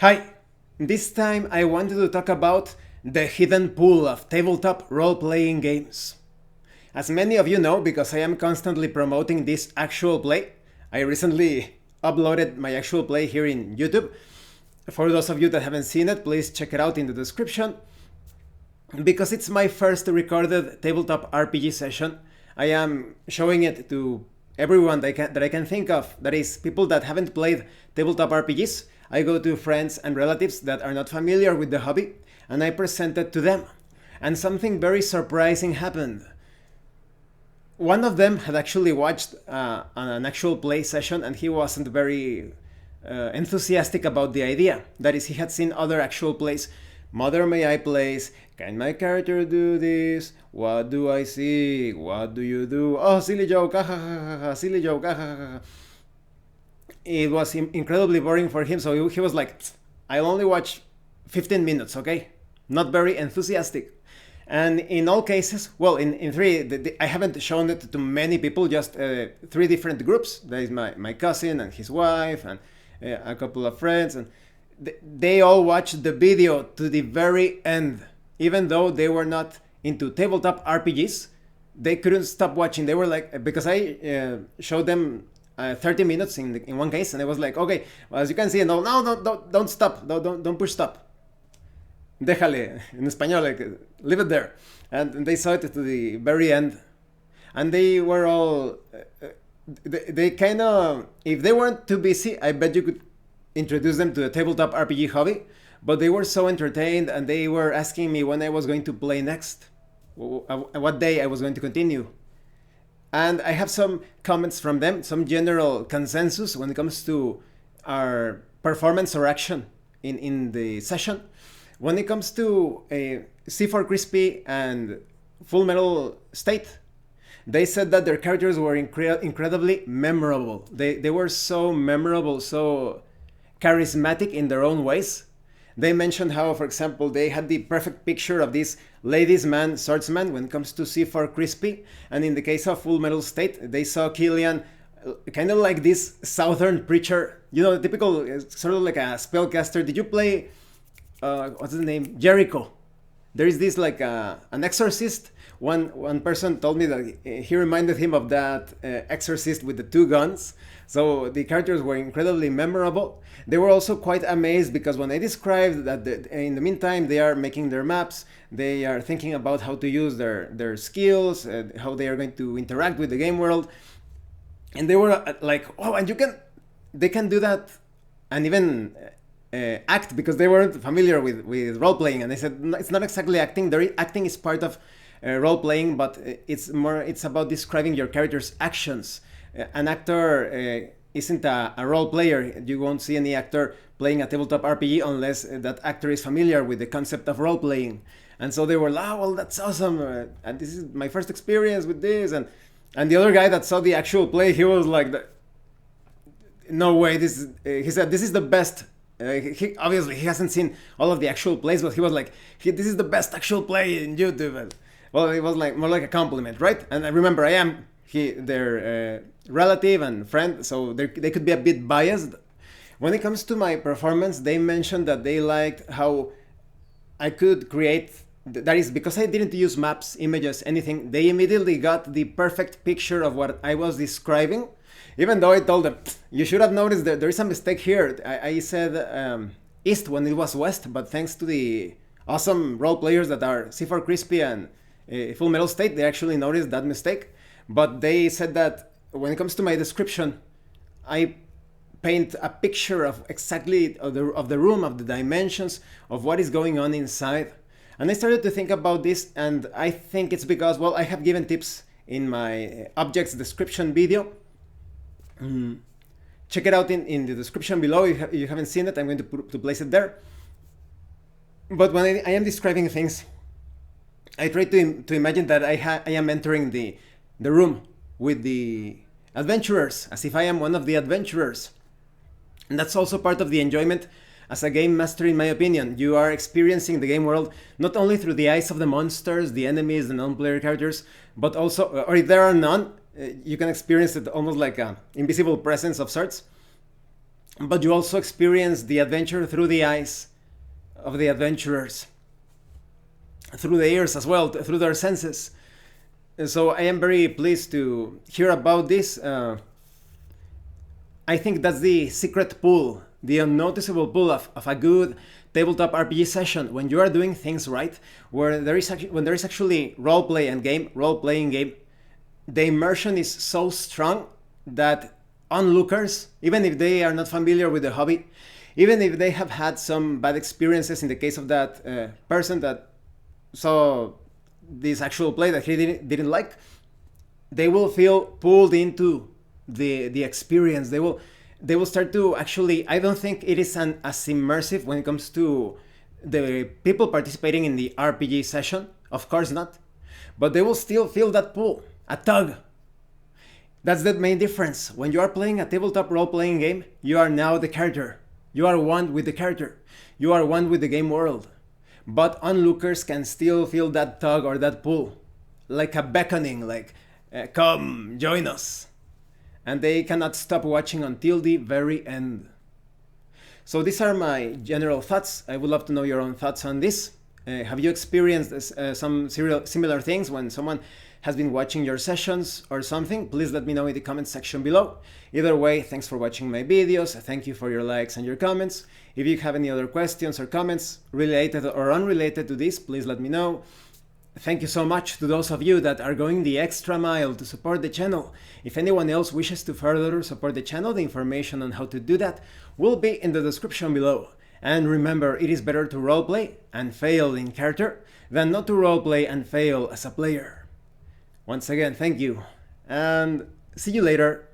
Hi! This time I wanted to talk about the hidden pool of tabletop role-playing games. As many of you know, because I am constantly promoting this actual play, I recently uploaded my actual play here in YouTube. For those of you that haven't seen it, please check it out in the description. Because it's my first recorded tabletop RPG session, I am showing it to everyone that I can think of. That is, people that haven't played tabletop RPGs. I go to friends and relatives that are not familiar with the hobby, and I present it to them. And something very surprising happened. One of them had actually watched an actual play session, and he wasn't very enthusiastic about the idea. That is, he had seen other actual plays. Mother May I plays, can my character do this? What do I see? What do you do? Oh, silly joke, ah, ha, ha, ha, ha, silly joke, ah, ha, ha, ha. It was incredibly boring for him, so he was like, I'll only watch 15 minutes, okay? Not very enthusiastic. And in all cases, well, in three, I haven't shown it to many people, just three different groups. There is my cousin and his wife and a couple of friends, and they all watched the video to the very end. Even though they were not into tabletop RPGs, they couldn't stop watching. They were like, because I showed them 30 minutes in one case, and I was like, okay, well, as you can see, no, don't stop, don't push stop. Déjale, in español, like, leave it there. And they saw it to the very end. And they were all, they kind of, if they weren't too busy, I bet you could introduce them to the tabletop RPG hobby. But they were so entertained, and they were asking me when I was going to play next, what day I was going to continue. And I have some comments from them, some general consensus when it comes to our performance or action in the session. When it comes to C4 Crispy and Full Metal State, they said that their characters were incredibly memorable. They were so memorable, so charismatic in their own ways. They mentioned how, for example, they had the perfect picture of this ladies' man, swordsman when it comes to C4 Crispy. And in the case of Full Metal State, they saw Killian kind of like this southern preacher. You know, the typical, sort of like a spellcaster. Did you play, what's the name? Jericho. There is this like an exorcist. One person told me that he reminded him of that exorcist with the two guns. So the characters were incredibly memorable. They were also quite amazed because when I described that in the meantime they are making their maps, they are thinking about how to use their skills, how they are going to interact with the game world. And they were like, oh, and they can do that and even act, because they weren't familiar with role-playing. And they said, no, it's not exactly acting. Acting is part of role-playing, but it's about describing your character's actions. An actor isn't a role player. You won't see any actor playing a tabletop RPG unless that actor is familiar with the concept of role playing. And so they were like, oh, well, that's awesome. And this is my first experience with this. And the other guy that saw the actual play, he was like, no way. He said, this is the best. Obviously, he hasn't seen all of the actual plays, but he was like, this is the best actual play in YouTube. And, well, it was like more like a compliment, right? And I remember I am their relative and friend, so they could be a bit biased. When it comes to my performance, they mentioned that they liked how I could create, that is, because I didn't use maps, images, anything, they immediately got the perfect picture of what I was describing. Even though I told them, you should have noticed that there is a mistake here. I said east when it was west, but thanks to the awesome role players that are C4 Crispy and Full Metal State, they actually noticed that mistake. But they said that when it comes to my description, I paint a picture of exactly of the room, of the dimensions, of what is going on inside. And I started to think about this, and I think it's because, well, I have given tips in my objects description video. Check it out in the description below if you haven't seen it. I'm going to place it there. But when I am describing things, I try to imagine that I am entering the room with the adventurers, as if I am one of the adventurers. And that's also part of the enjoyment as a game master, in my opinion. You are experiencing the game world not only through the eyes of the monsters, the enemies, the non-player characters, but also, or if there are none, you can experience it almost like an invisible presence of sorts. but you also experience the adventure through the eyes of the adventurers, through the ears as well, through their senses. And so I am very pleased to hear about this. I think that's the secret pull, the unnoticeable pull of a good tabletop RPG session when you are doing things right, where when there is actually role playing game, the immersion is so strong that onlookers, even if they are not familiar with the hobby, even if they have had some bad experiences in the case of that person that saw this actual play that he didn't like, they will feel pulled into the experience. They will start to actually. I don't think it is as immersive when it comes to the people participating in the RPG session. Of course not, but they will still feel that pull, a tug. That's the main difference. When you are playing a tabletop role-playing game, you are now the character. You are one with the character. You are one with the game world. But onlookers can still feel that tug or that pull, like a beckoning, like, come, join us. And they cannot stop watching until the very end. So these are my general thoughts. I would love to know your own thoughts on this. Have you experienced some similar things when someone has been watching your sessions or something? Please let me know in the comment section below. Either way, thanks for watching my videos. Thank you for your likes and your comments. If you have any other questions or comments related or unrelated to this, please let me know. Thank you so much to those of you that are going the extra mile to support the channel. If anyone else wishes to further support the channel, the information on how to do that will be in the description below. And remember, it is better to roleplay and fail in character than not to roleplay and fail as a player. Once again, thank you, and see you later.